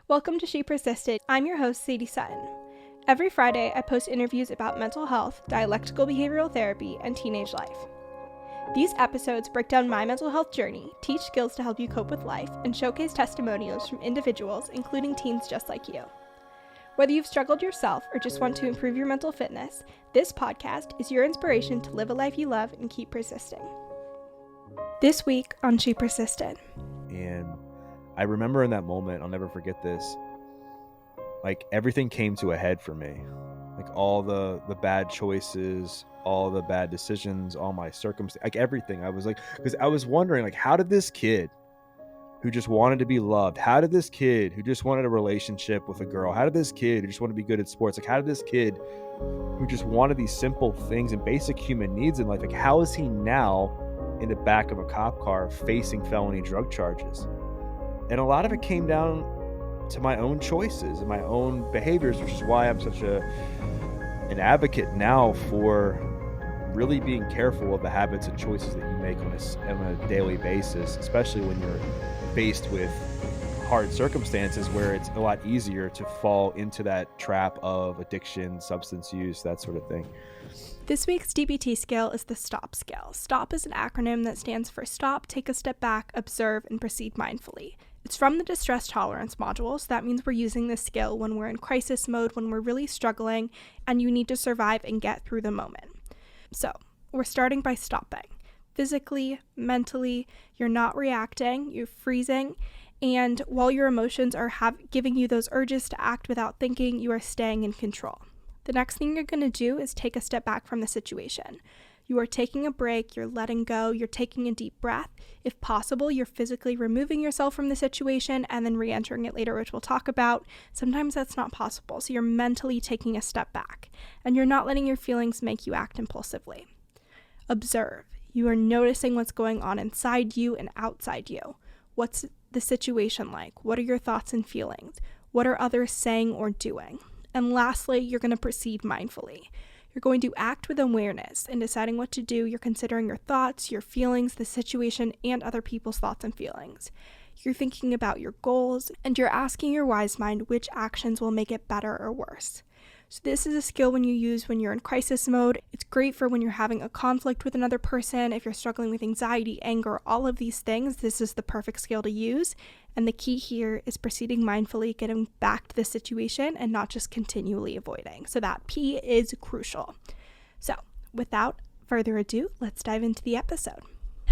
Welcome to She Persisted. I'm your host, Sadie Sutton. Every Friday, I post interviews about mental health, dialectical behavioral therapy, and teenage life. These episodes break down my mental health journey, teach skills to help you cope with life, and showcase testimonials from individuals, including teens just like you. Whether you've struggled yourself or just want to improve your mental fitness, this podcast is your inspiration to live a life you love and keep persisting. This week on She Persisted. And I remember in that moment, I'll never forget this, like everything came to a head for me. Like all the bad choices, all the bad decisions, all my circumstances, like everything. I was like, because I was wondering, like, how did this kid who just wanted to be loved, how did this kid who just wanted a relationship with a girl, how did this kid who just wanted to be good at sports, like how did this kid who just wanted these simple things and basic human needs in life, like how is he now in the back of a cop car facing felony drug charges? And a lot of it came down to my own choices and my own behaviors, which is why I'm such an advocate now for really being careful of the habits and choices that you make on a daily basis, especially when you're faced with hard circumstances where it's a lot easier to fall into that trap of addiction, substance use, that sort of thing. This week's DBT scale is the STOP scale. STOP is an acronym that stands for Stop, Take a Step Back, Observe, and Proceed Mindfully. It's from the distress tolerance module, so that means we're using this scale when we're in crisis mode, when we're really struggling, and you need to survive and get through the moment. So, we're starting by stopping. Physically, mentally, you're not reacting, you're freezing, and while your emotions are giving you those urges to act without thinking, you are staying in control. The next thing you're going to do is take a step back from the situation. You are taking a break, you're letting go, you're taking a deep breath. If possible, you're physically removing yourself from the situation and then re-entering it later, which we'll talk about. Sometimes that's not possible, so you're mentally taking a step back, and you're not letting your feelings make you act impulsively. Observe. You are noticing what's going on inside you and outside you. What's the situation like? What are your thoughts and feelings? What are others saying or doing? And lastly, you're going to proceed mindfully. You're going to act with awareness. In deciding what to do, you're considering your thoughts, your feelings, the situation, and other people's thoughts and feelings. You're thinking about your goals, and you're asking your wise mind which actions will make it better or worse. So this is a skill when you're in crisis mode. It's great for when you're having a conflict with another person, if you're struggling with anxiety, anger, all of these things, this is the perfect skill to use. And the key here is proceeding mindfully, getting back to the situation and not just continually avoiding. So that P is crucial. So without further ado, let's dive into the episode.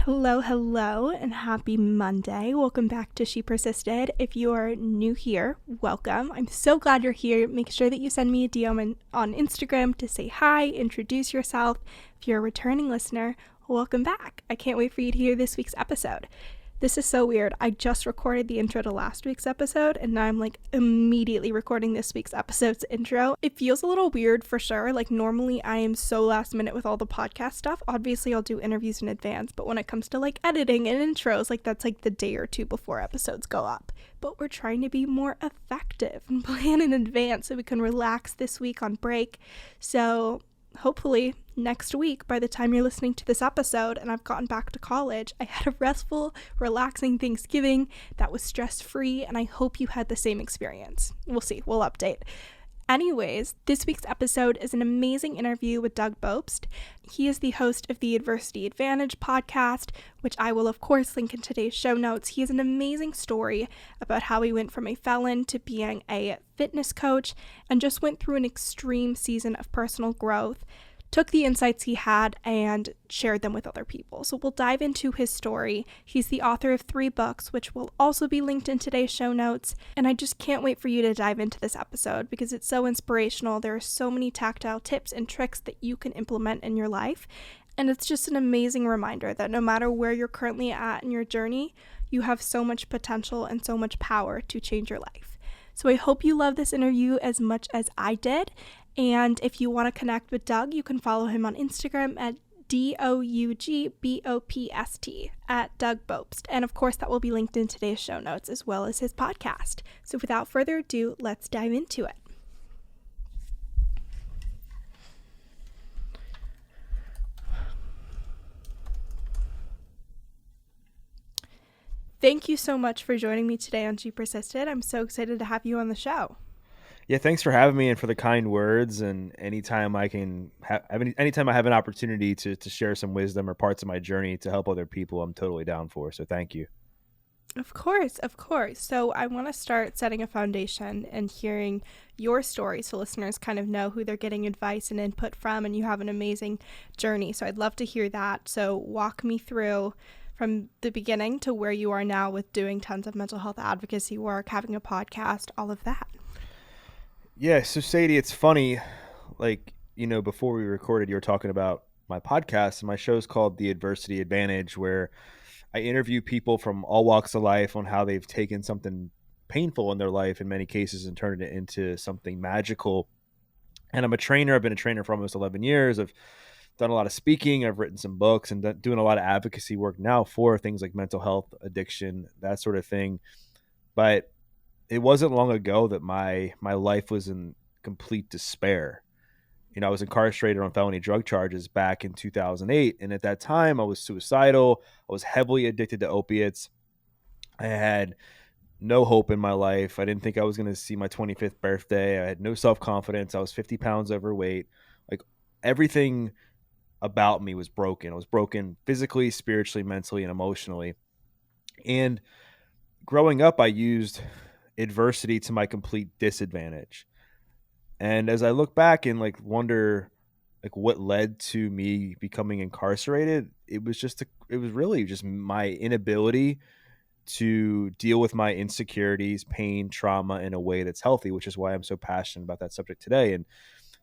Hello, and happy Monday. Welcome back to She Persisted. If you are new here, welcome. I'm so glad you're here. Make sure that you send me a DM on Instagram to say hi, introduce yourself. If you're a returning listener, welcome back. I can't wait for you to hear this week's episode. This is so weird. I just recorded the intro to last week's episode, and now I'm immediately recording this week's episode's intro. It feels a little weird for sure. Normally I am so last minute with all the podcast stuff. Obviously I'll do interviews in advance, but when it comes to editing and intros, that's the day or two before episodes go up. But we're trying to be more effective and plan in advance so we can relax this week on break. So hopefully next week, by the time you're listening to this episode and I've gotten back to college, I had a restful, relaxing Thanksgiving that was stress-free, and I hope you had the same experience. We'll see. We'll update. Anyways, this week's episode is an amazing interview with Doug Bopst. He is the host of the Adversity Advantage podcast, which I will of course link in today's show notes. He has an amazing story about how he went from a felon to being a fitness coach and just went through an extreme season of personal growth, took the insights he had and shared them with other people. So we'll dive into his story. He's the author of 3 books, which will also be linked in today's show notes. And I just can't wait for you to dive into this episode because it's so inspirational. There are so many tactile tips and tricks that you can implement in your life. And it's just an amazing reminder that no matter where you're currently at in your journey, you have so much potential and so much power to change your life. So I hope you love this interview as much as I did. And if you want to connect with Doug, you can follow him on Instagram at DOUGBOPST at Doug Bopst. And of course, that will be linked in today's show notes as well as his podcast. So without further ado, let's dive into it. Thank you so much for joining me today on She Persisted. I'm so excited to have you on the show. Yeah, thanks for having me and for the kind words. And anytime I can anytime I have an opportunity to share some wisdom or parts of my journey to help other people, I'm totally down for. So thank you. Of course, of course. So I want to start setting a foundation and hearing your story so listeners kind of know who they're getting advice and input from, and you have an amazing journey. So I'd love to hear that. So walk me through from the beginning to where you are now with doing tons of mental health advocacy work, having a podcast, all of that. Yeah, so Sadie, it's funny, before we recorded, you were talking about my podcast, and my show's called The Adversity Advantage, where I interview people from all walks of life on how they've taken something painful in their life in many cases and turned it into something magical. And I'm a trainer. I've been a trainer for almost 11 years. I've done a lot of speaking. I've written some books and doing a lot of advocacy work now for things like mental health, addiction, that sort of thing. But it wasn't long ago that my life was in complete despair. I was incarcerated on felony drug charges back in 2008. And at that time, I was suicidal. I was heavily addicted to opiates. I had no hope in my life. I didn't think I was going to see my 25th birthday. I had no self-confidence. I was 50 pounds overweight. Like, everything about me was broken. I was broken physically, spiritually, mentally, and emotionally. And growing up, I used adversity to my complete disadvantage. And as I look back and wonder what led to me becoming incarcerated, it was really just my inability to deal with my insecurities, pain, trauma in a way that's healthy, which is why I'm so passionate about that subject today. And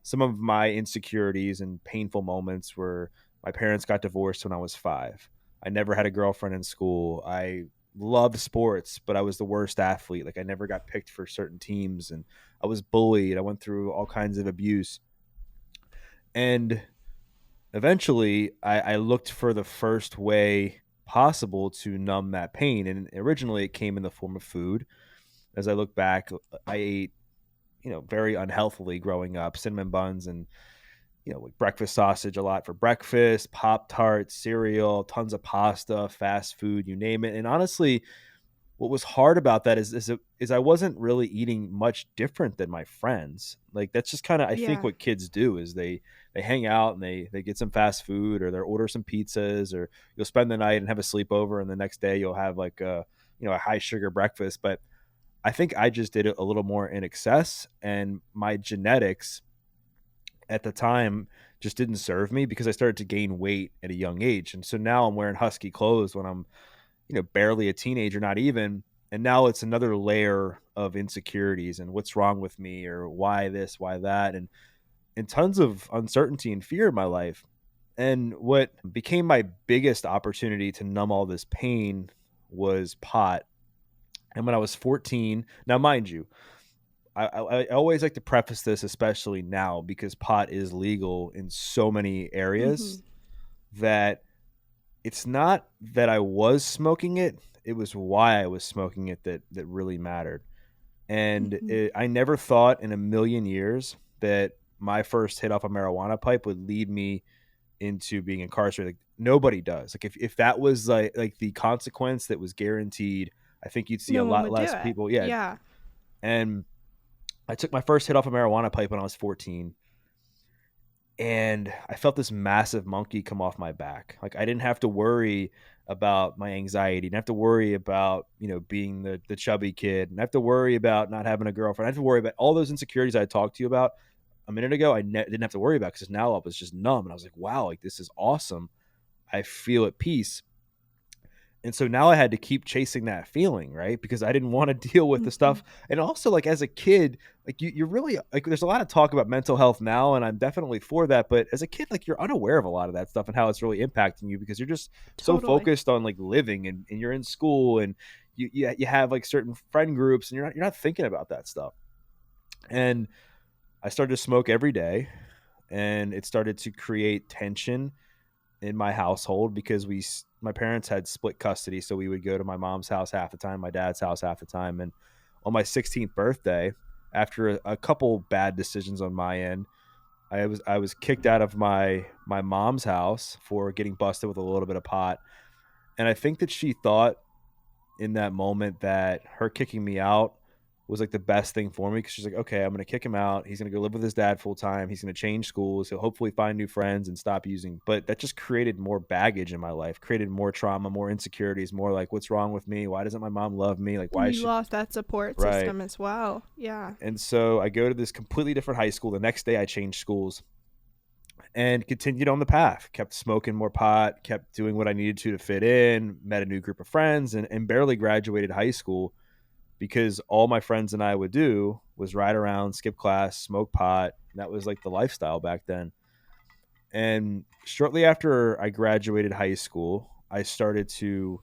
some of my insecurities and painful moments were my parents got divorced when I was 5. I never had a girlfriend in school. I loved sports, but I was the worst athlete. I never got picked for certain teams, and I was bullied. I went through all kinds of abuse. And eventually I looked for the first way possible to numb that pain. And originally it came in the form of food. As I look back, I ate, very unhealthily growing up, cinnamon buns and, breakfast sausage a lot for breakfast, Pop-Tarts, cereal, tons of pasta, fast food, you name it. And honestly, what was hard about that is I wasn't really eating much different than my friends. That's just kind of, I think, Yeah, what kids do is they hang out and they get some fast food, or they'll order some pizzas, or you'll spend the night and have a sleepover, and the next day you'll have a high sugar breakfast. But I think I just did it a little more in excess, and my genetics at the time just didn't serve me because I started to gain weight at a young age. And so now I'm wearing husky clothes when I'm barely a teenager, not even. And now it's another layer of insecurities and what's wrong with me, or why this, why that, and tons of uncertainty and fear in my life. And what became my biggest opportunity to numb all this pain was pot. And when I was 14, now mind you, I always like to preface this, especially now, because pot is legal in so many mm-hmm. areas, that it's not that I was smoking it. It was why I was smoking it that really mattered. And Mm-hmm. I never thought in a million years that my first hit off a marijuana pipe would lead me into being incarcerated. Nobody does. If that was like the consequence that was guaranteed, I think you'd see a No one lot would do less it. people. Yeah. Yeah. And I took my first hit off a marijuana pipe when I was 14. And I felt this massive monkey come off my back. I didn't have to worry about my anxiety. Didn't have to worry about, being the chubby kid. Didn't have to worry about not having a girlfriend. I didn't have to worry about all those insecurities I talked to you about a minute ago. Didn't have to worry about, because now I was just numb. And I was like, wow, this is awesome. I feel at peace. And so now I had to keep chasing that feeling, right? Because I didn't want to deal with the Mm-hmm. stuff. And also, as a kid, you're really there's a lot of talk about mental health now, and I'm definitely for that. But as a kid, you're unaware of a lot of that stuff and how it's really impacting you, because you're just so Totally. focused on living, and you're in school, and you have certain friend groups, and you're not thinking about that stuff. And I started to smoke every day, and it started to create tension in my household, because my parents had split custody. So we would go to my mom's house half the time, my dad's house half the time. And on my 16th birthday, after a couple bad decisions on my end, I was kicked out of my mom's house for getting busted with a little bit of pot. And I think that she thought in that moment that her kicking me out was like the best thing for me, because she's like, okay, I'm going to kick him out. He's going to go live with his dad full time. He's going to change schools. He'll hopefully find new friends and stop using. But that just created more baggage in my life, created more trauma, more insecurities, more like, what's wrong with me? Why doesn't my mom love me? Like, why And is you she lost that support right? system as well. Yeah. And so I go to this completely different high school. The next day I changed schools and continued on the path, kept smoking more pot, kept doing what I needed to fit in, met a new group of friends, and barely graduated high school, because all my friends and I would do was ride around, skip class, smoke pot. That was like the lifestyle back then. And shortly after I graduated high school, I started to,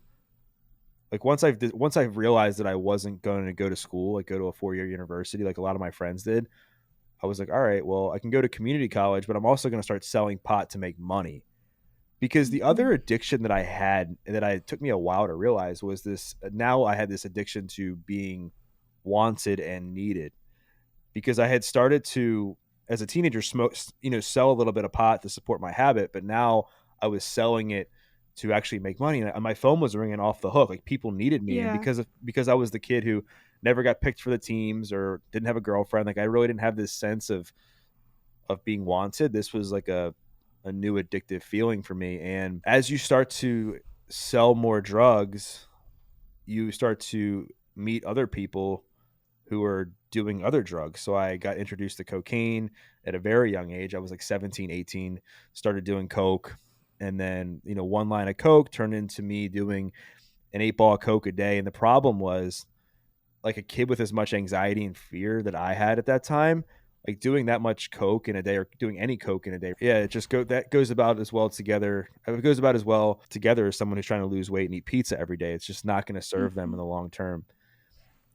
like, once I realized that I wasn't going to go to school, like go to a 4-year university like a lot of my friends did, I was like, all right, well, I can go to community college, but I'm also going to start selling pot to make money. Because the Mhm. other addiction that I had, that I took me a while to realize, was this. Now I had this addiction to being wanted and needed, because I had started to, as a teenager, smoke, sell a little bit of pot to support my habit, but now I was selling it to actually make money, and my phone was ringing off the hook. Like, people needed me, and Yeah. because I was the kid who never got picked for the teams or didn't have a girlfriend, like I really didn't have this sense of being wanted. This was like a new addictive feeling for me. And as you start to sell more drugs, you start to meet other people who are doing other drugs. So I got introduced to cocaine at a very young age. I was like 17, 18, started doing coke. And then, one line of coke turned into me doing an 8 ball of coke a day. And the problem was, like, a kid with as much anxiety and fear that I had at that time, like doing that much coke in a day, or doing any coke in a day. Yeah, that goes about as well together. It goes about as well together as someone who's trying to lose weight and eat pizza every day. It's just not going to serve them in Mhm. the long term.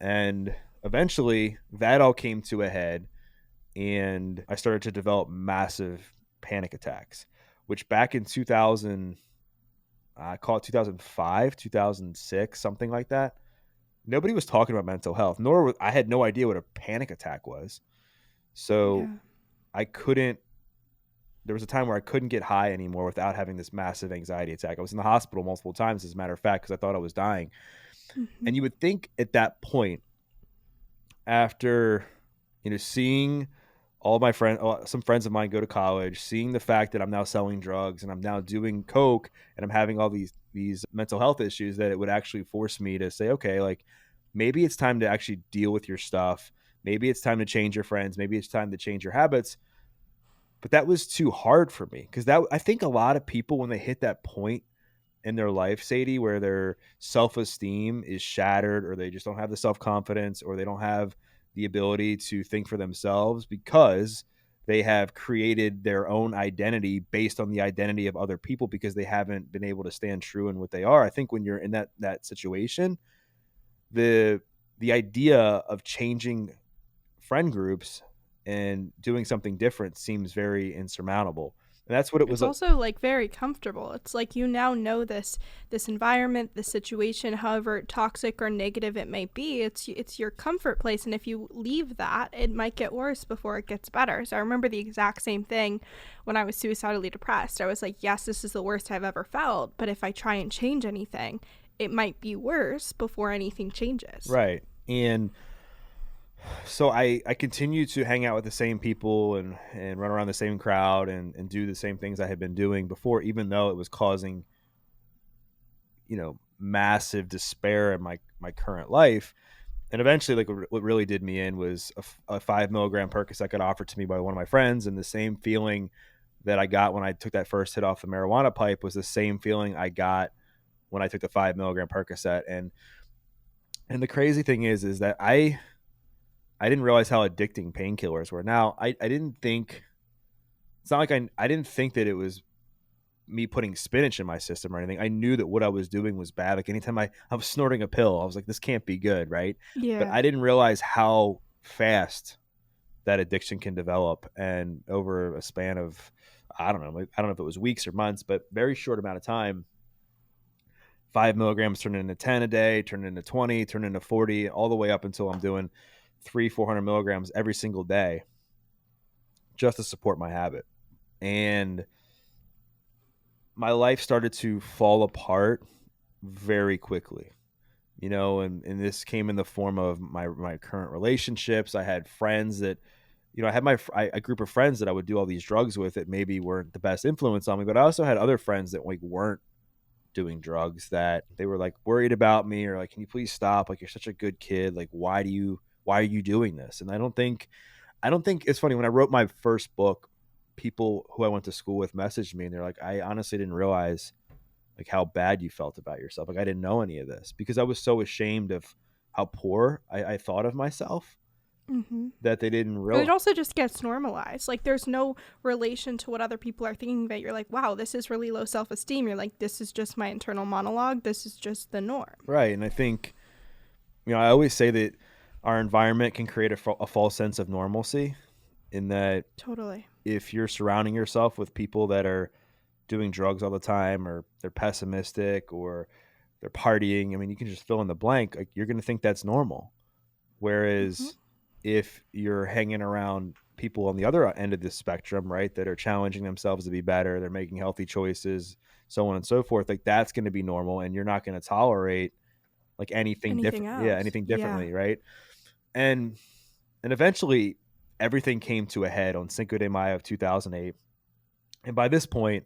And eventually that all came to a head, and I started to develop massive panic attacks, which back in 2000, I call it 2005, 2006, something like that. Nobody was talking about mental health, I had no idea what a panic attack was. So Yeah. I couldn't, there was a time where I couldn't get high anymore without having this massive anxiety attack. I was in the hospital multiple times, as a matter of fact, because I thought I was dying. And Mhm. you would think at that point, after, seeing all my friends, some friends of mine go to college, seeing the fact that I'm now selling drugs and I'm now doing coke and I'm having all these mental health issues, that it would actually force me to say, okay, like, maybe it's time to actually deal with your stuff. Maybe it's time to change your friends. Maybe it's time to change your habits. But that was too hard for me, because that, I think a lot of people, when they hit that point in their life, Sadie, where their self-esteem is shattered, or they just don't have the self-confidence, or they don't have the ability to think for themselves, because they have created their own identity based on the identity of other people, because they haven't been able to stand true in what they are. I think when you're in that situation, the the idea of changing friend groups and doing something different seems very insurmountable. And that's what it It's was. also like very comfortable. It's like you now know this environment, this situation, however toxic or negative it may be. It's your comfort place, and if you leave that, it might get worse before it gets better. So I remember the exact same thing when I was suicidally depressed. I was like, yes, this is the worst I've ever felt, but if I try and change anything, it might be worse before anything changes. Right. And so I continue to hang out with the same people, and run around the same crowd, and do the same things I had been doing before, even though it was causing, massive despair in my current life. And eventually, like, what really did me in was a 5 milligram Percocet got offered to me by one of my friends. And the same feeling that I got when I took that first hit off the marijuana pipe was the same feeling I got when I took the 5 milligram Percocet. And the crazy thing is that I didn't realize how addicting painkillers were. Now, I didn't think, it's not like I didn't think that it was me putting spinach in my system or anything. I knew that what I was doing was bad. Like, anytime I was snorting a pill, I was like, this can't be good, right? But Yeah. I didn't realize how fast that addiction can develop, and over a span of, I don't know, like, I don't know if it was weeks or months, but very short amount of time, 5 milligrams turned into 10 a day, turned into 20, turned into 40, all the way up until I'm doing 400 milligrams every single day, just to support my habit. And my life started to fall apart very quickly. and this came in the form of my current relationships. I had friends that, I had a group of friends that I would do all these drugs with that maybe weren't the best influence on me, but I also had other friends that like weren't doing drugs, that they were like worried about me, or like, can you please stop? Like, you're such a good kid. Like, why are you doing this? And I don't think it's funny. When I wrote my first book, people who I went to school with messaged me and they're like, I honestly didn't realize like how bad you felt about yourself. Like, I didn't know any of this because I was so ashamed of how poor I thought of myself Mm-hmm. that they didn't It realize. also just gets normalized. Like, there's no relation to what other people are thinking that you're like, wow, this is really low self-esteem. You're like, this is just my internal monologue. This is just the norm. Right. And I think, I always say that our environment can create a false sense of normalcy, in that Totally. if you're surrounding yourself with people that are doing drugs all the time, or they're pessimistic, or they're partying, I mean, you can just fill in the blank. Like, you're going to think that's normal. Mm-hmm. Whereas if you're hanging around people on the other end of the spectrum, right, that are challenging themselves to be better, they're making healthy choices, so on and so forth, like that's going to be normal, and you're not going to tolerate like anything Anything different. Yeah, else. anything Yeah. differently, right? And eventually everything came to a head on Cinco de Mayo of 2008. And by this point,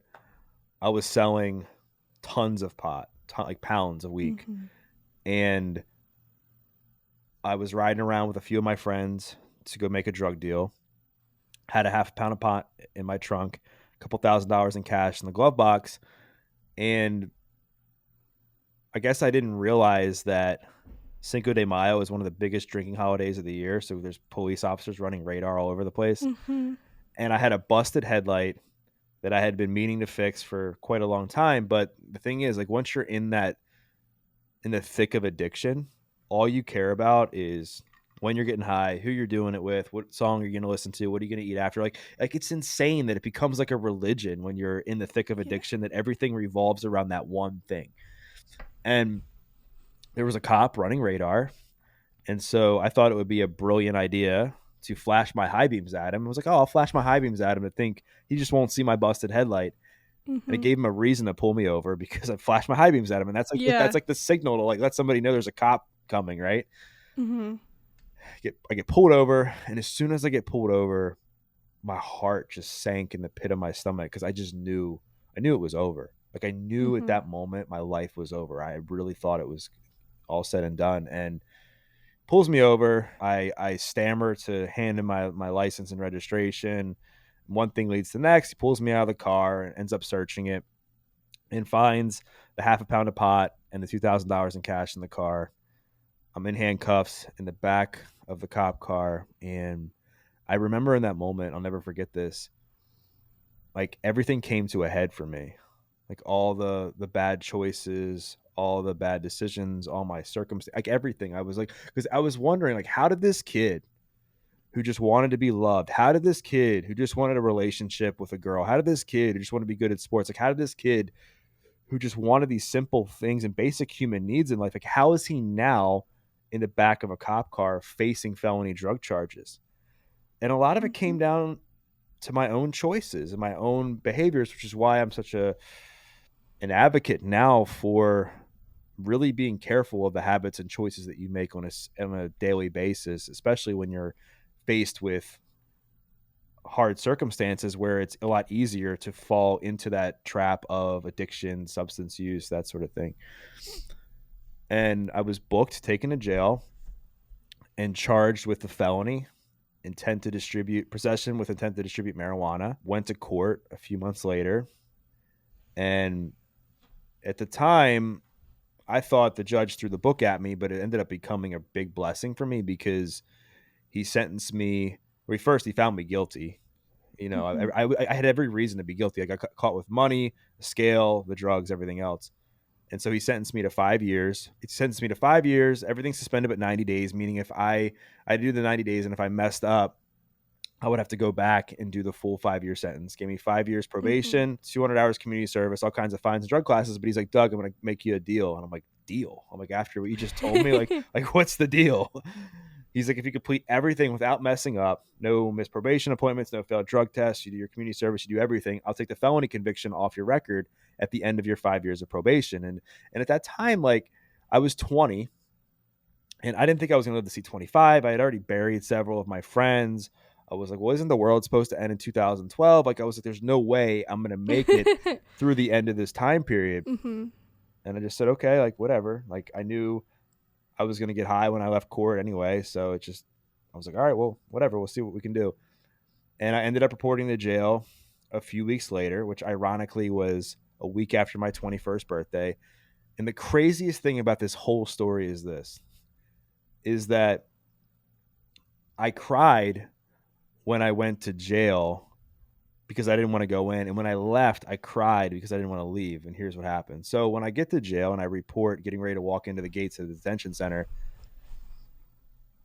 I was selling tons of pot, like pounds a week. Mm-hmm. And I was riding around with a few of my friends to go make a drug deal. Had a half a pound of pot in my trunk, a couple $1,000s in cash in the glove box. And I guess I didn't realize that Cinco de Mayo is one of the biggest drinking holidays of the year. So there's police officers running radar all over the place. Mm-hmm. And I had a busted headlight that I had been meaning to fix for quite a long time. But the thing is, like, once you're in the thick of addiction, all you care about is when you're getting high, who you're doing it with, what song you're going to listen to, what are you going to eat after. Like it's insane that it becomes like a religion when you're in the thick of addiction, that everything revolves around that one thing. And there was a cop running radar. And so I thought it would be a brilliant idea to flash my high beams at him. I was like, oh, I'll flash my high beams at him to think he just won't see my busted headlight. And it Mm-hmm. gave him a reason to pull me over because I flashed my high beams at him. And Yeah. that's like the signal to like let somebody know there's a cop coming, right? Mm-hmm. I get pulled over, and as soon as I get pulled over, my heart just sank in the pit of my stomach because I knew it was over. Like, I knew at Mm-hmm. that moment my life was over. I really thought it was all said and done. And pulls me over. I stammer to hand him my license and registration. One thing leads to the next. He pulls me out of the car and ends up searching it and finds the half a pound of pot and the $2,000 in cash in the car. I'm in handcuffs in the back of the cop car. And I remember in that moment, I'll never forget this, like everything came to a head for me. Like all the bad choices, all the bad decisions, all my circumstances, like everything. I was like, because I was wondering, like, how did this kid who just wanted to be loved, how did this kid who just wanted a relationship with a girl, how did this kid who just wanted to be good at sports, like how did this kid who just wanted these simple things and basic human needs in life, like how is he now in the back of a cop car facing felony drug charges? And a lot of it Mm-hmm. came down to my own choices and my own behaviors, which is why I'm such an advocate now for really being careful of the habits and choices that you make on a daily basis, especially when you're faced with hard circumstances where it's a lot easier to fall into that trap of addiction, substance use, that sort of thing. And I was booked, taken to jail, and charged with the felony possession with intent to distribute marijuana. Went to court a few months later. And at the time, I thought the judge threw the book at me, but it ended up becoming a big blessing for me because he sentenced me. Well, first, he found me guilty. Mm-hmm. I had every reason to be guilty. I got caught with money, the scale, the drugs, everything else. And so he sentenced me to 5 years. It sentenced me to 5 years, everything suspended but 90 days, meaning if I do the 90 days and if I messed up, I would have to go back and do the full 5 year sentence. Gave me 5 years Mm-hmm. probation, 200 hours community service, all kinds of fines and drug classes. But he's like, Doug, I'm going to make you a deal. And I'm like, deal? I'm like, after what you just told me, like what's the deal? He's like, if you complete everything without messing up, no missed probation appointments, no failed drug tests, you do your community service, you do everything, I'll take the felony conviction off your record at the end of your 5 years of probation. And at that time, like I was 20. And I didn't think I was going to live to see 25. I had already buried several of my friends. I was like, well, isn't the world supposed to end in 2012? Like, I was like, there's no way I'm going to make it through the end of this time period. Mm-hmm. And I just said, okay, like, whatever. Like, I knew I was going to get high when I left court anyway. So it just, I was like, all right, well, whatever. We'll see what we can do. And I ended up reporting to jail a few weeks later, which ironically was a week after my 21st birthday. And the craziest thing about this whole story is that I cried when I went to jail because I didn't want to go in. And when I left, I cried because I didn't want to leave. And here's what happened. So when I get to jail and I report getting ready to walk into the gates of the detention center,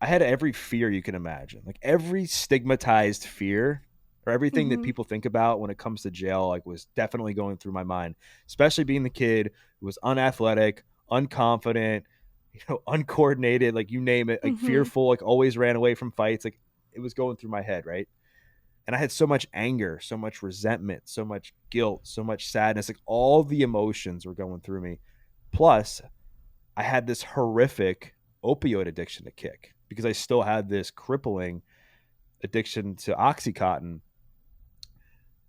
I had every fear you can imagine, like every stigmatized fear or everything that people think about when it comes to jail, like was definitely going through my mind, especially being the kid who was unathletic, unconfident, uncoordinated, like you name it, like fearful, like always ran away from fights. Like it was going through my head. Right. And I had so much anger, so much resentment, so much guilt, so much sadness, like all the emotions were going through me. Plus I had this horrific opioid addiction to kick because I still had this crippling addiction to Oxycontin.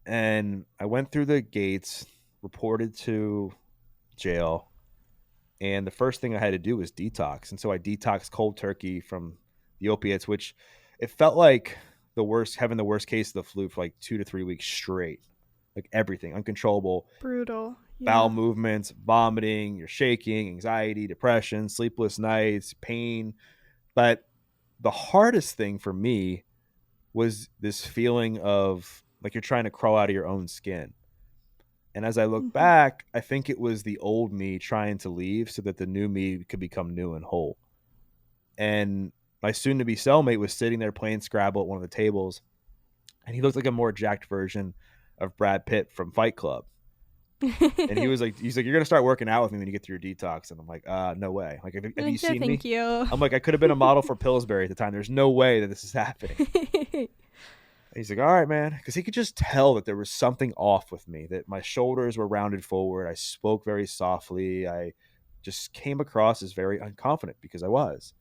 And I went through the gates, reported to jail, and the first thing I had to do was detox. And so I detoxed cold turkey from the opiates, which it felt like having the worst case of the flu for like 2 to 3 weeks straight. Like everything, uncontrollable. Brutal. Yeah. Bowel movements, vomiting, you're shaking, anxiety, depression, sleepless nights, pain. But the hardest thing for me was this feeling of like you're trying to crawl out of your own skin. And as I look back, I think it was the old me trying to leave so that the new me could become new and whole. And my soon-to-be cellmate was sitting there playing Scrabble at one of the tables, and he looked like a more jacked version of Brad Pitt from Fight Club. And he's like, you're going to start working out with me when you get through your detox. And I'm like, no way. Like, have you seen me? Thank you. I'm like, I could have been a model for Pillsbury at the time. There's no way that this is happening. He's like, all right, man. Because he could just tell that there was something off with me, that my shoulders were rounded forward. I spoke very softly. I just came across as very unconfident because I was.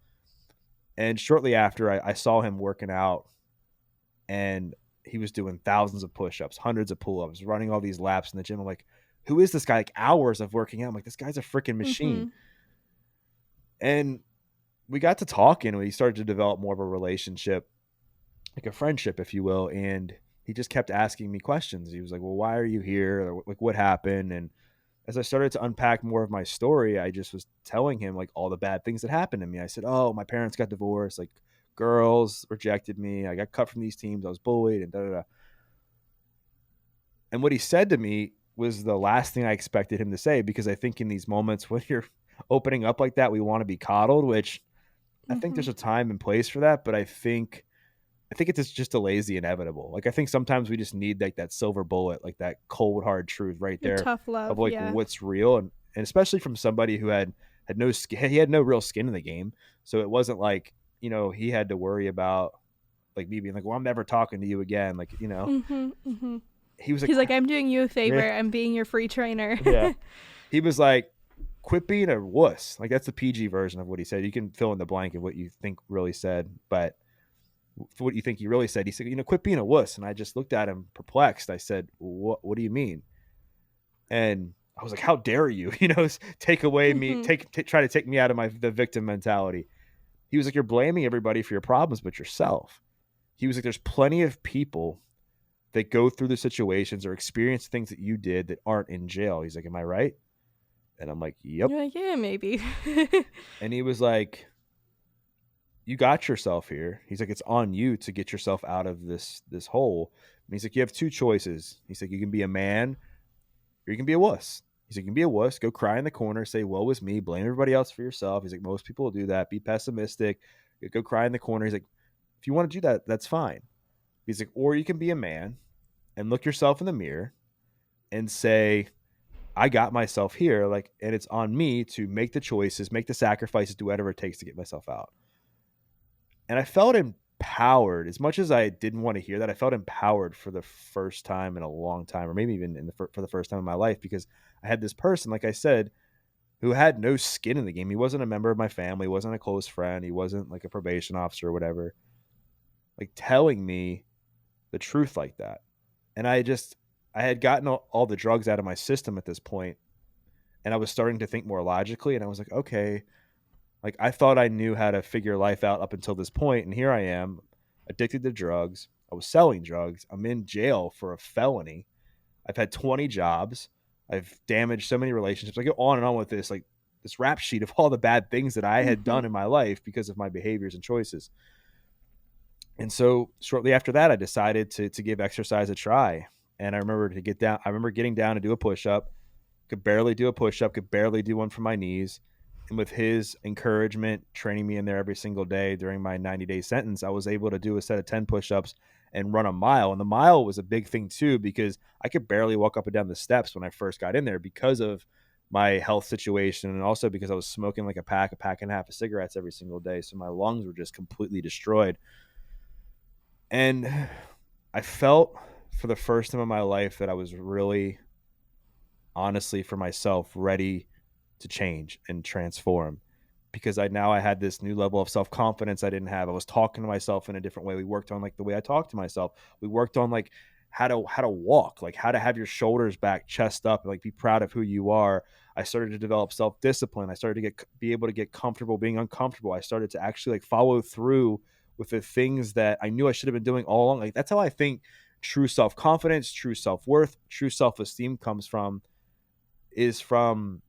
And shortly after, I saw him working out, and he was doing thousands of push-ups, hundreds of pull-ups, running all these laps in the gym. I'm like, who is this guy? Like hours of working out. I'm like, this guy's a freaking machine. And we got to talking, and we started to develop more of a relationship, like a friendship, if you will. And he just kept asking me questions. He was like, well, why are you here? Or, like, what happened? And as I started to unpack more of my story, I just was telling him like all the bad things that happened to me. I said, oh, my parents got divorced. Like girls rejected me. I got cut from these teams. I was bullied and da-da-da. And what he said to me was the last thing I expected him to say, because I think in these moments when you're opening up like that, we want to be coddled, which I think there's a time and place for that. But I think it just delays the inevitable. Like I think sometimes we just need like that silver bullet, like that cold hard truth right there, tough love of like what's real, and especially from somebody who had no skin. He had no real skin in the game, so it wasn't like he had to worry about like me being like, well, I'm never talking to you again. Like he was like, he's like, I'm doing you a favor. Yeah. I'm being your free trainer. Yeah, he was like, quit being a wuss. Like that's the PG version of what he said. You can fill in the blank of what you think really said, but for what you think he really said, he said, quit being a wuss. And I just looked at him perplexed. I said, what do you mean? And I was like, how dare you, take away me, try to take me out of the victim mentality. He was like, you're blaming everybody for your problems, but yourself. He was like, there's plenty of people that go through the situations or experience things that you did that aren't in jail. He's like, am I right? And I'm like, yep. You're like, yeah, maybe. And he was like, you got yourself here. He's like, it's on you to get yourself out of this hole. And he's like, you have two choices. He's like, you can be a man or you can be a wuss. He's like, you can be a wuss, go cry in the corner, say, woe is me, blame everybody else for yourself. He's like, most people will do that. Be pessimistic, go cry in the corner. He's like, if you want to do that, that's fine. He's like, or you can be a man and look yourself in the mirror and say, I got myself here, like, and it's on me to make the choices, make the sacrifices, do whatever it takes to get myself out. And I felt empowered. As much as I didn't want to hear that, I felt empowered for the first time in a long time, or maybe even for the first time in my life, because I had this person, like I said, who had no skin in the game. He wasn't a member of my family, wasn't a close friend, he wasn't like a probation officer or whatever, like telling me the truth like that. And I had gotten all the drugs out of my system at this point, and I was starting to think more logically, and I was like, okay, like I thought I knew how to figure life out up until this point, and here I am, addicted to drugs. I was selling drugs. I'm in jail for a felony. I've had 20 jobs. I've damaged so many relationships. I go on and on with this, like this rap sheet of all the bad things that I had done in my life because of my behaviors and choices. And so shortly after that, I decided to give exercise a try. And I remember getting down to do a push-up, could barely do a push-up, could barely do one from my knees. And with his encouragement, training me in there every single day during my 90-day sentence, I was able to do a set of 10 push-ups and run a mile. And the mile was a big thing too, because I could barely walk up and down the steps when I first got in there because of my health situation, and also because I was smoking like a pack and a half of cigarettes every single day. So my lungs were just completely destroyed. And I felt for the first time in my life that I was really, honestly, for myself, ready to change and transform, because I had this new level of self-confidence I didn't have. I was talking to myself in a different way. We worked on like the way I talk to myself. We worked on like how to walk, like how to have your shoulders back, chest up, and like be proud of who you are. I started to develop self-discipline. I started to be able to get comfortable being uncomfortable. I started to actually like follow through with the things that I knew I should have been doing all along. Like that's how I think true self-confidence, true self-worth, true self-esteem is from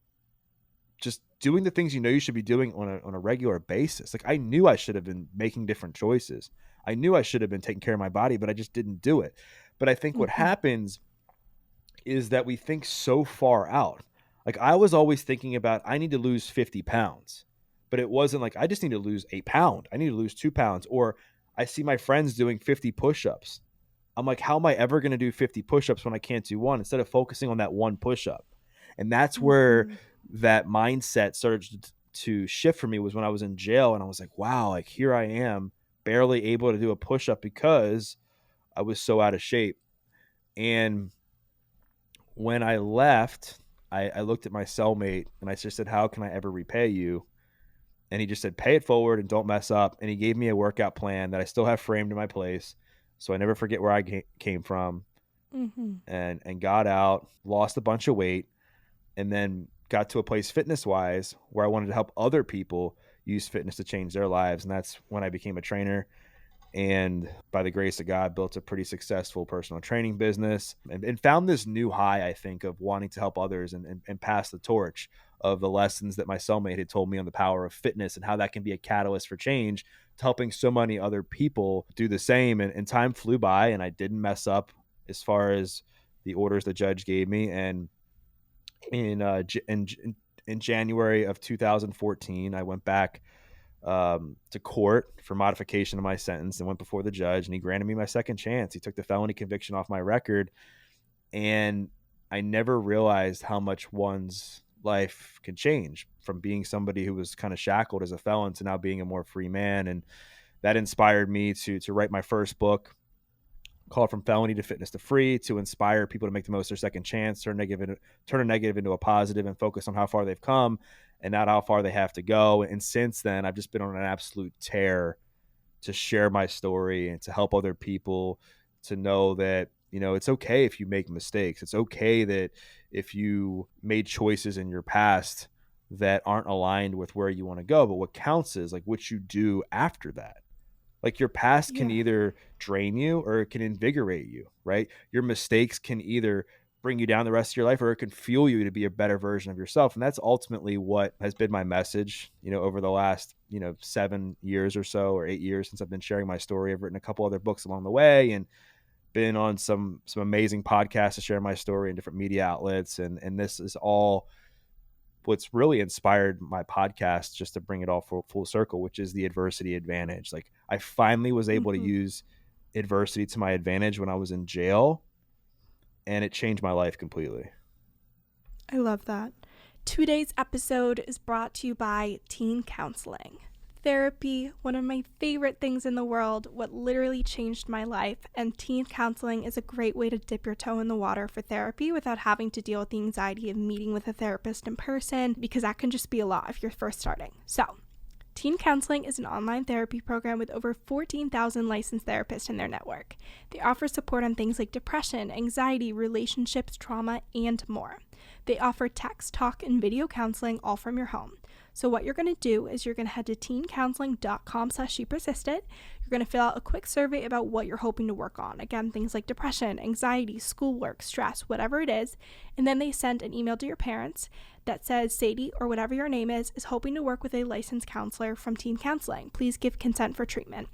just doing the things you know you should be doing on a regular basis. Like I knew I should have been making different choices. I knew I should have been taking care of my body, but I just didn't do it. But I think what happens is that we think so far out. Like I was always thinking about, I need to lose 50 pounds, but it wasn't like, I just need to lose 8 pounds. I need to lose 2 pounds. Or I see my friends doing 50 push-ups. I'm like, how am I ever going to do 50 push-ups when I can't do one, instead of focusing on that one push-up? And that's where that mindset started to shift for me, was when I was in jail, and I was like, wow, like here I am barely able to do a push-up because I was so out of shape. And when I left, I looked at my cellmate and I just said, how can I ever repay you? And he just said, pay it forward and don't mess up. And he gave me a workout plan that I still have framed in my place, so I never forget where I came from. And got out, lost a bunch of weight, and then got to a place fitness-wise where I wanted to help other people use fitness to change their lives. And that's when I became a trainer. And by the grace of God, built a pretty successful personal training business, and found this new high, I think, of wanting to help others and pass the torch of the lessons that my cellmate had told me on the power of fitness and how that can be a catalyst for change, to helping so many other people do the same. And time flew by, and I didn't mess up as far as the orders the judge gave me. And in January of 2014, I went back to court for modification of my sentence and went before the judge, and he granted me my second chance. He took the felony conviction off my record, and I never realized how much one's life can change from being somebody who was kind of shackled as a felon to now being a more free man. And that inspired me to write my first book, called From Felony to Fitness to Free, to inspire people to make the most of their second chance, turn a negative into a positive, and focus on how far they've come and not how far they have to go. And since then, I've just been on an absolute tear to share my story and to help other people to know that, you know, it's okay if you make mistakes. It's okay that if you made choices in your past that aren't aligned with where you want to go, but what counts is like what you do after that. Like your past can either drain you or it can invigorate you, right? Your mistakes can either bring you down the rest of your life, or it can fuel you to be a better version of yourself. And that's ultimately what has been my message, you know, over the last, 7 years or so, or 8 years since I've been sharing my story. I've written a couple other books along the way and been on some amazing podcasts to share my story in different media outlets. And this is all what's really inspired my podcast, just to bring it all full circle, which is the adversity advantage. Like I finally was able to use adversity to my advantage when I was in jail, and it changed my life completely. I love that. Today's episode is brought to you by Teen Counseling. Therapy, one of my favorite things in the world, what literally changed my life, and teen counseling is a great way to dip your toe in the water for therapy without having to deal with the anxiety of meeting with a therapist in person, because that can just be a lot if you're first starting. So, teen counseling is an online therapy program with over 14,000 licensed therapists in their network. They offer support on things like depression, anxiety, relationships, trauma, and more. They offer text, talk, and video counseling all from your home. So what you're going to do is you're going to head to teencounseling.com/shepersisted. You're going to fill out a quick survey about what you're hoping to work on. Again, things like depression, anxiety, schoolwork, stress, whatever it is. And then they send an email to your parents that says Sadie, or whatever your name is hoping to work with a licensed counselor from teen counseling. Please give consent for treatment.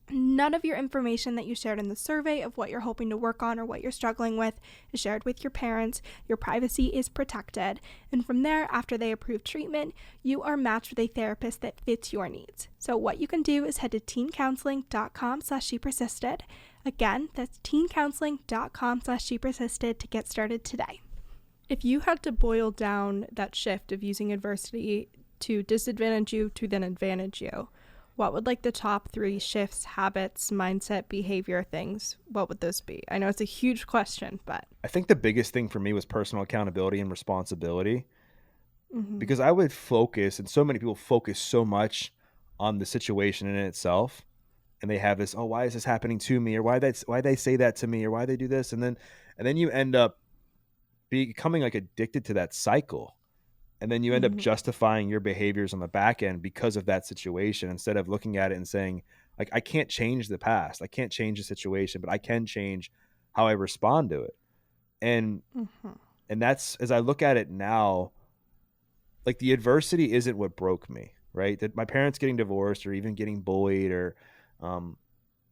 None of your information that you shared in the survey of what you're hoping to work on or what you're struggling with is shared with your parents. Your privacy is protected. And from there, after they approve treatment, you are matched with a therapist that fits your needs. So what you can do is head to teencounseling.com/shepersisted. Again, that's teencounseling.com/shepersisted to get started today. If you had to boil down that shift of using adversity to disadvantage you to then advantage you, what would the top 3 shifts, habits, mindset, behavior things, what would those be? I know it's a huge question, but I think the biggest thing for me was personal accountability and responsibility, because I would focus, and so many people focus so much on the situation in itself, and they have this, oh, why is this happening to me, or why they say that to me, or why they do this, and then you end up becoming addicted to that cycle. And then you end up justifying your behaviors on the back end because of that situation, instead of looking at it and saying, I can't change the past. I can't change the situation, but I can change how I respond to it. And that's, as I look at it now, the adversity isn't what broke me, right? That my parents getting divorced or even getting bullied or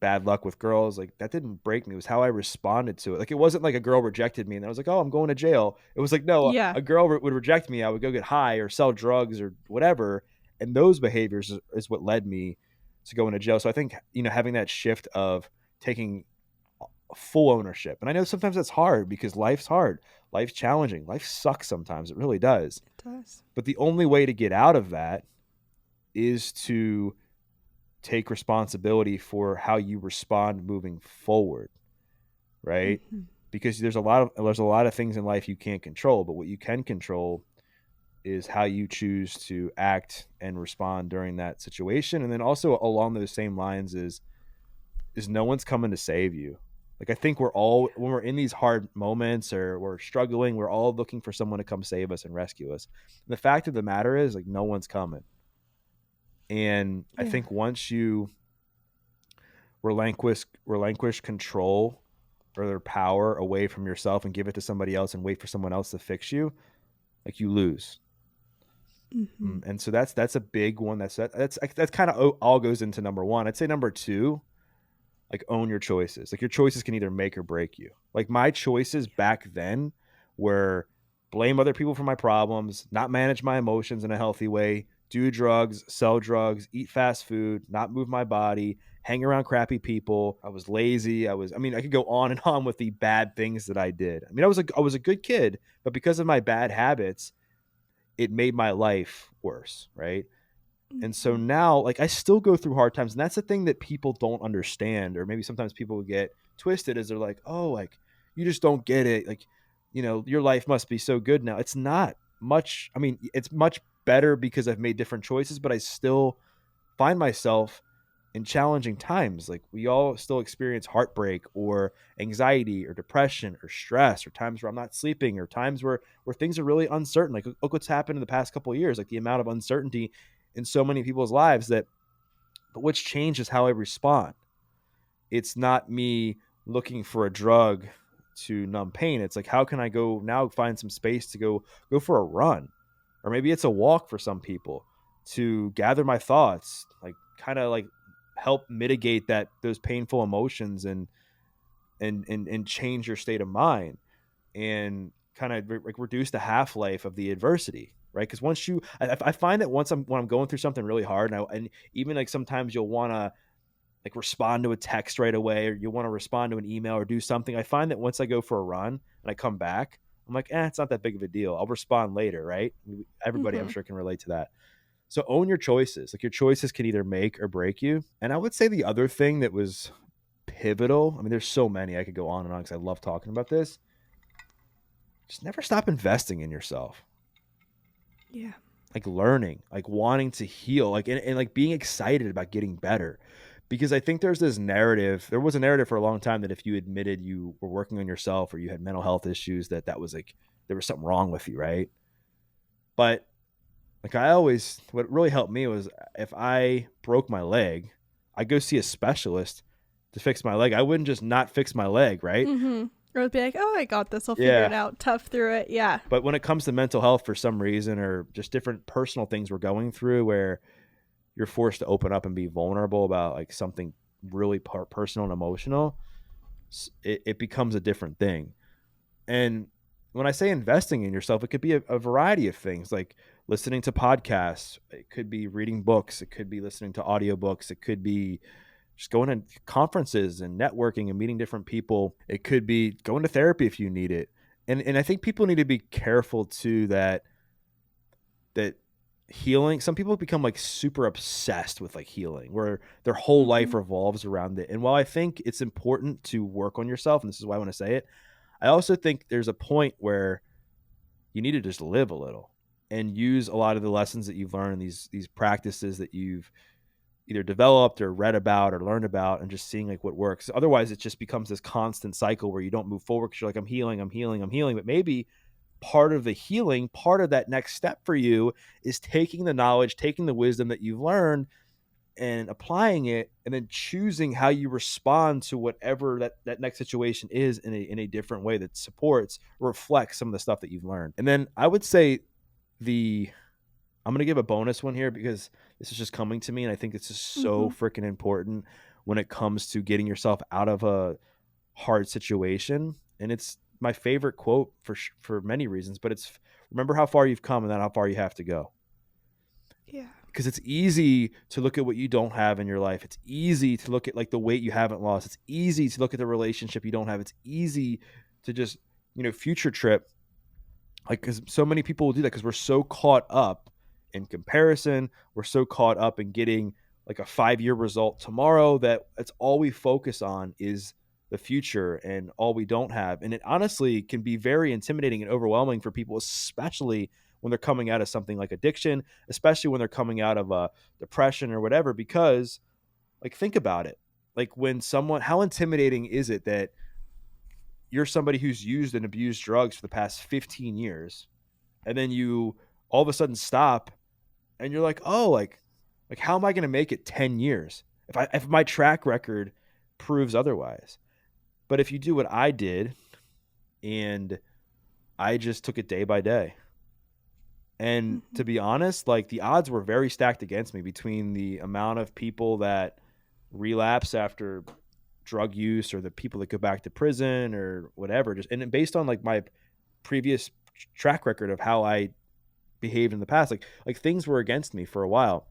bad luck with girls, that didn't break me. It was how I responded to it. It wasn't a girl rejected me and I was oh, I'm going to jail. It was no, a girl would reject me, I would go get high or sell drugs or whatever, and those behaviors is what led me to going to jail. So I think, having that shift of taking full ownership, and I know sometimes that's hard because life's hard, life's challenging, life sucks sometimes, it really does. It does. But the only way to get out of that is to take responsibility for how you respond moving forward, right? Because there's a lot of things in life you can't control, but what you can control is how you choose to act and respond during that situation. And then also along those same lines is no one's coming to save you. I think we're all, when we're in these hard moments or we're struggling, we're all looking for someone to come save us and rescue us. And the fact of the matter is no one's coming. And I think once you relinquish control or their power away from yourself and give it to somebody else and wait for someone else to fix you, you lose. And so that's a big one. That's kind of all goes into number 1. I'd say number 2, own your choices. Your choices can either make or break you. My choices back then were blame other people for my problems, not manage my emotions in a healthy way, do drugs, sell drugs, eat fast food, not move my body, hang around crappy people. I was lazy. I could go on and on with the bad things that I did. I was a good kid, but because of my bad habits, it made my life worse, right? And so now, I still go through hard times, and that's the thing that people don't understand, or maybe sometimes people get twisted, is they're you just don't get it. Your life must be so good now. It's not much. It's much better because I've made different choices, but I still find myself in challenging times. We all still experience heartbreak or anxiety or depression or stress, or times where I'm not sleeping, or times where things are really uncertain. Look what's happened in the past couple of years, the amount of uncertainty in so many people's lives but what's changed is how I respond. It's not me looking for a drug to numb pain. It's how can I go now find some space to go for a run? Or maybe it's a walk for some people, to gather my thoughts, help mitigate those painful emotions and change your state of mind, and kind of reduce the half-life of the adversity, right? Because I find that when I'm going through something really hard, and even sometimes you'll want to respond to a text right away, or you want to respond to an email or do something. I find that once I go for a run and I come back, I'm it's not that big of a deal. I'll respond later, right? Everybody I'm sure can relate to that. So own your choices. Like your choices can either make or break you. And I would say the other thing that was pivotal, I mean, there's so many I could go on and on because I love talking about this. Just never stop investing in yourself. Yeah. Like learning, like wanting to heal, like and like being excited about getting better. Because I think there's this narrative, there was a narrative for a long time that if you admitted you were working on yourself or you had mental health issues, that was like, there was something wrong with you, right? But like what really helped me was if I broke my leg, I'd go see a specialist to fix my leg. I wouldn't just not fix my leg, right? Mm-hmm. Or it'd be like, oh, I got this. I'll figure Yeah. it out. Tough through it. Yeah. But when it comes to mental health for some reason or just different personal things we're going through where you're forced to open up and be vulnerable about like something really personal and emotional, it becomes a different thing. And when I say investing in yourself, it could be a variety of things, like listening to podcasts. It could be reading books. It could be listening to audiobooks. It could be just going to conferences and networking and meeting different people. It could be going to therapy if you need it. And I think people need to be careful too that healing, some people become like super obsessed with like healing where their whole life revolves around it. And while I think it's important to work on yourself, and this is why I want to say it, I also think there's a point where you need to just live a little and use a lot of the lessons that you've learned, these practices that you've either developed or read about or learned about, and just seeing like what works. Otherwise it just becomes this constant cycle where you don't move forward because you're like, I'm healing. But maybe part of the healing, part of that next step for you is taking the knowledge, taking the wisdom that you've learned and applying it, and then choosing how you respond to whatever that next situation is in a different way that supports, reflects some of the stuff that you've learned. And then I would say I'm going to give a bonus one here because this is just coming to me, and I think it's just so freaking important when it comes to getting yourself out of a hard situation. And it's my favorite quote for many reasons, but it's remember how far you've come and not how far you have to go. Yeah. Because it's easy to look at what you don't have in your life. It's easy to look at like the weight you haven't lost. It's easy to look at the relationship you don't have. It's easy to just, future trip. Like, because so many people will do that because we're so caught up in comparison. We're so caught up in getting like a 5-year result tomorrow that it's all we focus on is the future and all we don't have. And it honestly can be very intimidating and overwhelming for people, especially when they're coming out of something like addiction, especially when they're coming out of a depression or whatever, because like, think about it. Like how intimidating is it that you're somebody who's used and abused drugs for the past 15 years and then you all of a sudden stop and you're like, oh, like how am I going to make it 10 years if my track record proves otherwise? But if you do what I did and I just took it day by day, and to be honest, like the odds were very stacked against me between the amount of people that relapse after drug use or the people that go back to prison or whatever, and based on like my previous track record of how I behaved in the past, like things were against me for a while,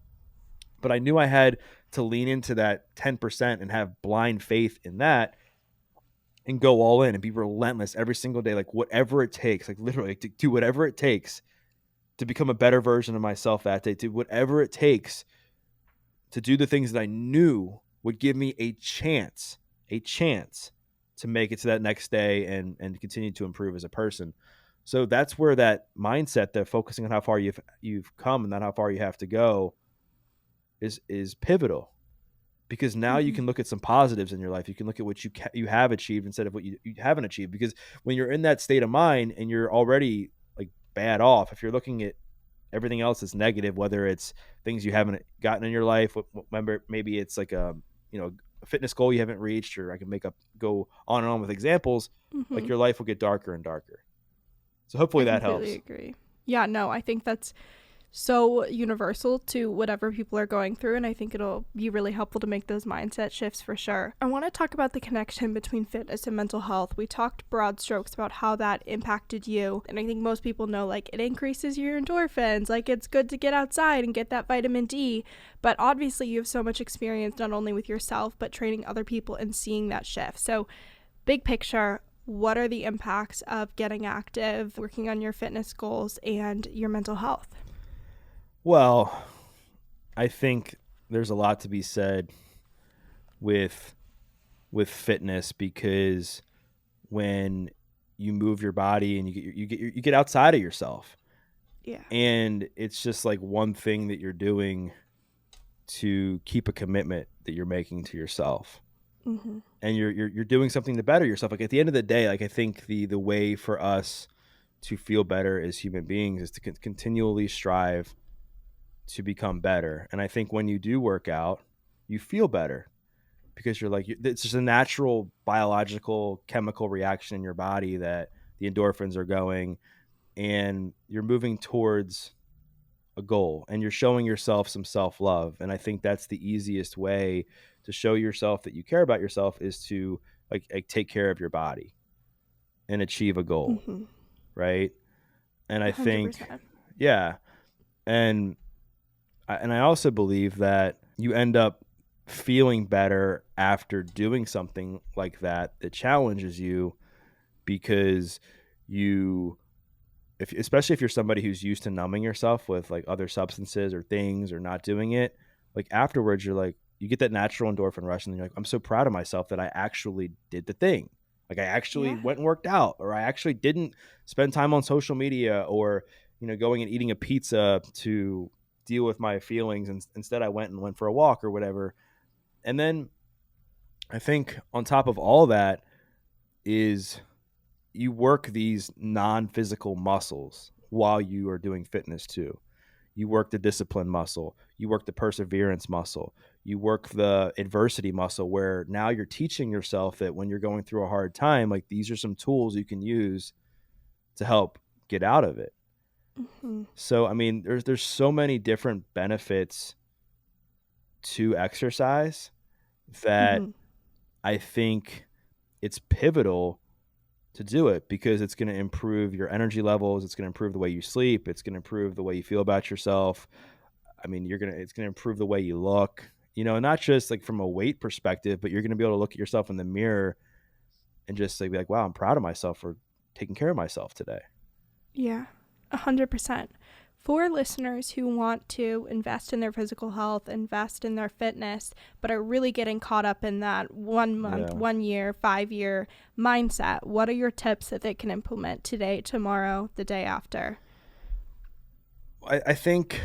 but I knew I had to lean into that 10% and have blind faith in that and go all in and be relentless every single day, like whatever it takes, like literally to do whatever it takes to become a better version of myself that day, to whatever it takes to do the things that I knew would give me a chance to make it to that next day and continue to improve as a person. So that's where that mindset, that focusing on how far you've come and not how far you have to go, is pivotal. Because now you can look at some positives in your life. You can look at what you have achieved instead of what you haven't achieved. Because when you're in that state of mind and you're already like bad off, if you're looking at everything else that's negative, whether it's things you haven't gotten in your life, maybe it's like a fitness goal you haven't reached, or I can go on and on with examples, like your life will get darker and darker. So hopefully that helps. I completely agree. Yeah, no, I think that's so universal to whatever people are going through, and I think it'll be really helpful to make those mindset shifts for sure. I want to talk about the connection between fitness and mental health. We talked broad strokes about how that impacted you, and I think most people know like it increases your endorphins, like it's good to get outside and get that vitamin D, but obviously you have so much experience not only with yourself but training other people and seeing that shift. So big picture, what are the impacts of getting active, working on your fitness goals, and your mental health? Well, I think there's a lot to be said with fitness, because when you move your body and you get outside of yourself, Yeah. and it's just like one thing that you're doing to keep a commitment that you're making to yourself. Mm-hmm. And you're doing something to better yourself. Like at the end of the day, like I think the way for us to feel better as human beings is to continually strive to become better. And I think when you do work out, you feel better, because you're like, it's just a natural biological chemical reaction in your body that the endorphins are going, and you're moving towards a goal, and you're showing yourself some self-love. And I think that's the easiest way to show yourself that you care about yourself, is to like take care of your body and achieve a goal. Mm-hmm. Right. And I think, 100%. yeah. And I also believe that you end up feeling better after doing something like that challenges you, because especially if you're somebody who's used to numbing yourself with like other substances or things, or not doing it, like afterwards you're like, you get that natural endorphin rush, and then you're like, I'm so proud of myself that I actually did the thing. Like I actually went and worked out, or I actually didn't spend time on social media, or, going and eating a pizza to deal with my feelings. And instead I went for a walk or whatever. And then I think on top of all that is you work these non-physical muscles while you are doing fitness too. You work the discipline muscle, you work the perseverance muscle, you work the adversity muscle, where now you're teaching yourself that when you're going through a hard time, like these are some tools you can use to help get out of it. Mm-hmm. So, I mean, there's so many different benefits to exercise that Mm-hmm. I think it's pivotal to do it, because it's going to improve your energy levels. It's going to improve the way you sleep. It's going to improve the way you feel about yourself. I mean, it's going to improve the way you look, not just like from a weight perspective, but you're going to be able to look at yourself in the mirror and just like be like, wow, I'm proud of myself for taking care of myself today. Yeah, 100%. For listeners who want to invest in their physical health, invest in their fitness, but are really getting caught up in that 1 month, 1 year, 5-year mindset, what are your tips that they can implement today, tomorrow, the day after? I think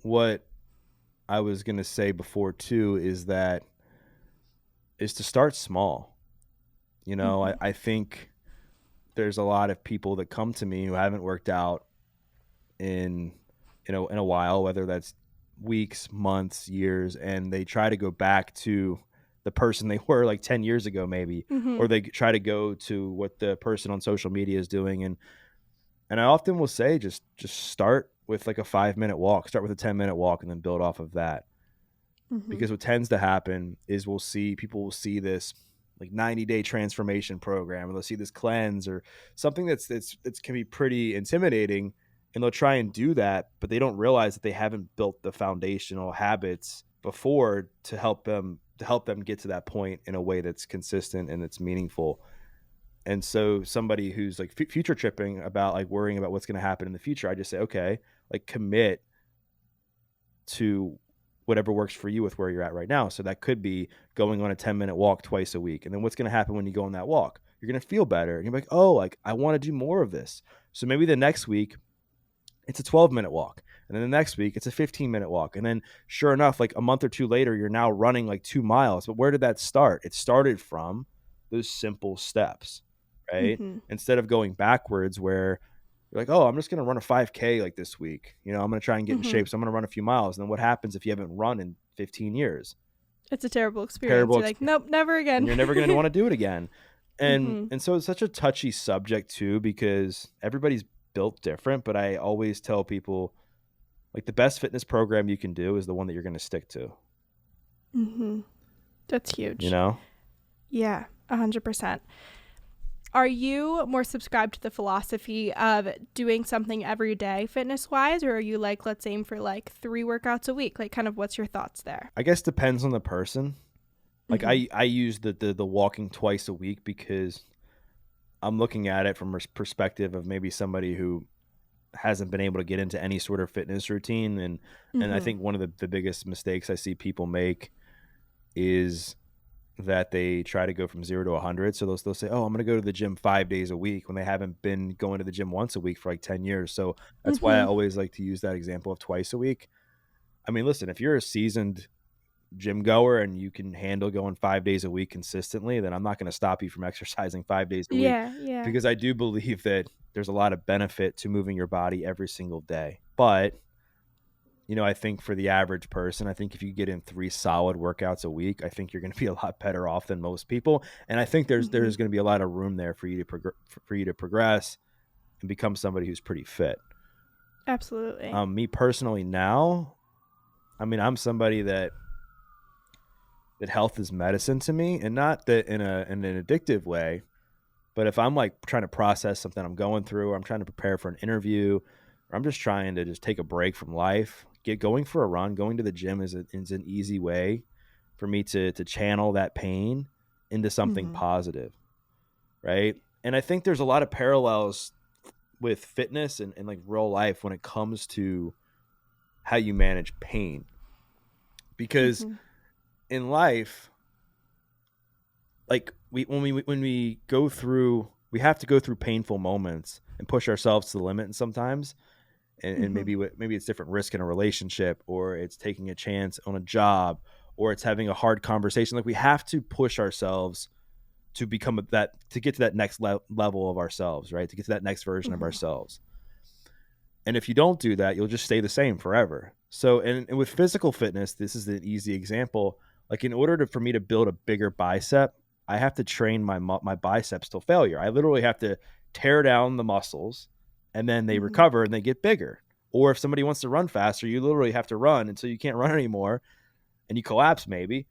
what I was going to say before too is to start small. Mm-hmm. I think there's a lot of people that come to me who haven't worked out in a while, whether that's weeks, months, years, and they try to go back to the person they were like 10 years ago maybe, Mm-hmm. or they try to go to what the person on social media is doing. And I often will say, just start with like a 5-minute walk, start with a 10-minute walk, and then build off of that. Mm-hmm. Because what tends to happen is people will see this like 90-day transformation program, or they'll see this cleanse or something that's can be pretty intimidating, and they'll try and do that, but they don't realize that they haven't built the foundational habits before to help them get to that point in a way that's consistent and that's meaningful. And so somebody who's like future tripping about like worrying about what's going to happen in the future, I just say, okay, like commit to whatever works for you with where you're at right now. So that could be going on a 10-minute walk twice a week. And then what's going to happen when you go on that walk? You're going to feel better. And you're like, oh, like I want to do more of this. So maybe the next week it's a 12-minute walk. And then the next week it's a 15-minute walk. And then sure enough, like a month or two later, you're now running like 2 miles. But where did that start? It started from those simple steps, right? Mm-hmm. Instead of going backwards where you're like, oh, I'm just going to run a 5K like this week. I'm going to try and get in shape. So I'm going to run a few miles. And then what happens if you haven't run in 15 years? It's a terrible experience. You're like, nope, never again. And you're never going to want to do it again. And so it's such a touchy subject too, because everybody's built different. But I always tell people, like, the best fitness program you can do is the one that you're going to stick to. Mm-hmm. That's huge. Yeah, 100%. Are you more subscribed to the philosophy of doing something every day fitness-wise, or are you like, let's aim for like 3 workouts a week? Like, kind of what's your thoughts there? I guess depends on the person. Like, I use the walking twice a week because I'm looking at it from a perspective of maybe somebody who hasn't been able to get into any sort of fitness routine. And I think one of the biggest mistakes I see people make is that they try to go from 0 to 100. So they'll say, oh, I'm going to go to the gym 5 days a week, when they haven't been going to the gym once a week for like 10 years. So that's why I always like to use that example of twice a week. I mean, listen, if you're a seasoned gym goer and you can handle going 5 days a week consistently, then I'm not going to stop you from exercising 5 days a week. Yeah. Because I do believe that there's a lot of benefit to moving your body every single day. But, you know, I think for the average person, I think if you get in 3 solid workouts a week, I think you're going to be a lot better off than most people. And I think there's going to be a lot of room there for you to progress and become somebody who's pretty fit. Absolutely. Me personally now, I mean, I'm somebody that health is medicine to me, and not that in an addictive way, but if I'm like trying to process something I'm going through, or I'm trying to prepare for an interview, or I'm just trying to just take a break from life, going for a run, going to the gym is an easy way for me to channel that pain into something positive. Right. And I think there's a lot of parallels with fitness and like real life when it comes to how you manage pain, because in life, like when we go through, we have to go through painful moments and push ourselves to the limit. And sometimes, and maybe it's different risk in a relationship, or it's taking a chance on a job, or it's having a hard conversation. Like we have to push ourselves to become to get to that next level of ourselves, right? To get to that next version of ourselves. And if you don't do that, you'll just stay the same forever. So, and with physical fitness, this is an easy example. Like in order for me to build a bigger bicep, I have to train my biceps till failure. I literally have to tear down the muscles, and then they recover and they get bigger. Or if somebody wants to run faster, you literally have to run until you can't run anymore, and you collapse maybe,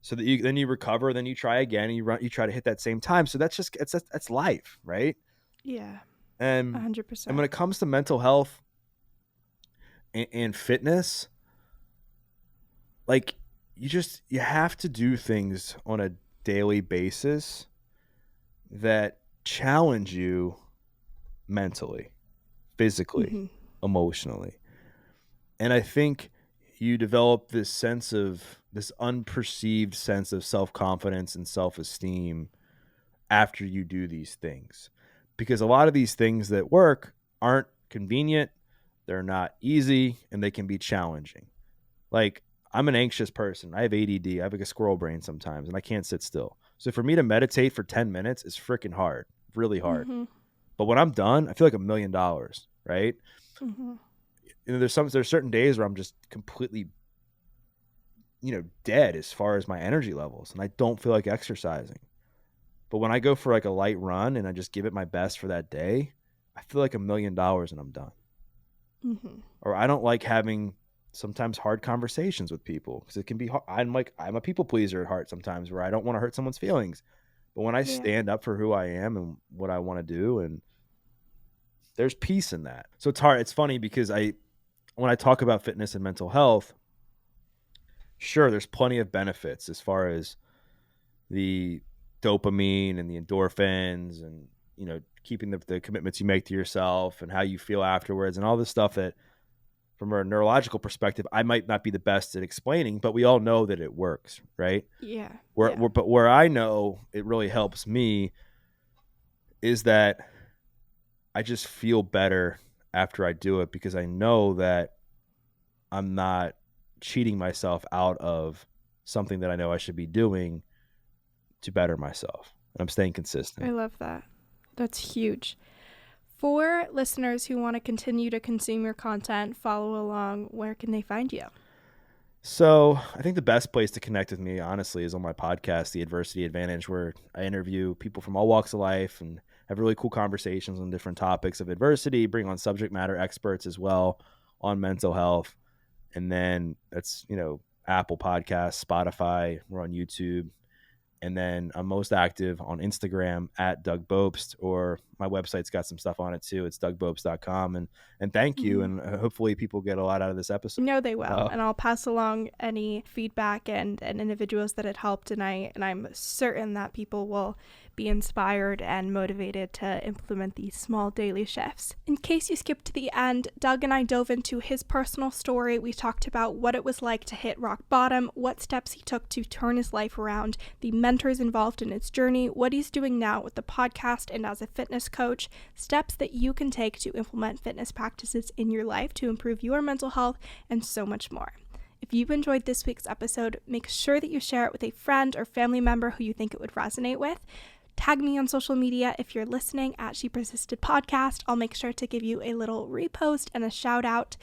so that then you recover, then you try again, and you try to hit that same time. So that's life, right? Yeah. And 100%. And when it comes to mental health and fitness, like you have to do things on a daily basis that challenge you mentally, physically, emotionally. And I think you develop this unperceived sense of self-confidence and self-esteem after you do these things. Because a lot of these things that work aren't convenient, they're not easy, and they can be challenging. Like, I'm an anxious person. I have ADD. I have like a squirrel brain sometimes, and I can't sit still. So for me to meditate for 10 minutes is freaking hard, really hard. But when I'm done, I feel like $1 million, right? You know, there's certain days where I'm just completely, dead as far as my energy levels, and I don't feel like exercising. But when I go for like a light run and I just give it my best for that day, I feel like $1 million and I'm done. Or I don't like having sometimes hard conversations with people, because it can be hard. I'm a people pleaser at heart sometimes, where I don't want to hurt someone's feelings. But when I stand up for who I am and what I want to do, and there's peace in that. So it's hard. It's funny because when I talk about fitness and mental health, sure, there's plenty of benefits as far as the dopamine and the endorphins, and keeping the commitments you make to yourself and how you feel afterwards, and all this stuff that, from a neurological perspective, I might not be the best at explaining, but we all know that it works, right? Yeah. But where I know it really helps me is that I just feel better after I do it, because I know that I'm not cheating myself out of something that I know I should be doing to better myself. And I'm staying consistent. I love that. That's huge. For listeners who want to continue to consume your content, follow along, where can they find you? So I think the best place to connect with me, honestly, is on my podcast, The Adversity Advantage, where I interview people from all walks of life and have really cool conversations on different topics of adversity, bring on subject matter experts as well on mental health. And then that's, Apple Podcasts, Spotify, we're on YouTube. And then I'm most active on Instagram at Doug Bopst, or my website's got some stuff on it too. It's dougbopst.com. And thank you. And hopefully people get a lot out of this episode. No, they will. And I'll pass along any feedback and individuals that it helped. And I'm certain that people will be inspired and motivated to implement these small daily shifts. In case you skipped to the end, Doug and I dove into his personal story. We talked about what it was like to hit rock bottom, what steps he took to turn his life around, the mentors involved in his journey, what he's doing now with the podcast and as a fitness coach, steps that you can take to implement fitness practices in your life to improve your mental health, and so much more. If you've enjoyed this week's episode, make sure that you share it with a friend or family member who you think it would resonate with. Tag me on social media if you're listening at She Persisted Podcast. I'll make sure to give you a little repost and a shout out.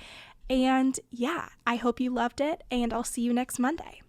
And yeah, I hope you loved it, and I'll see you next Monday.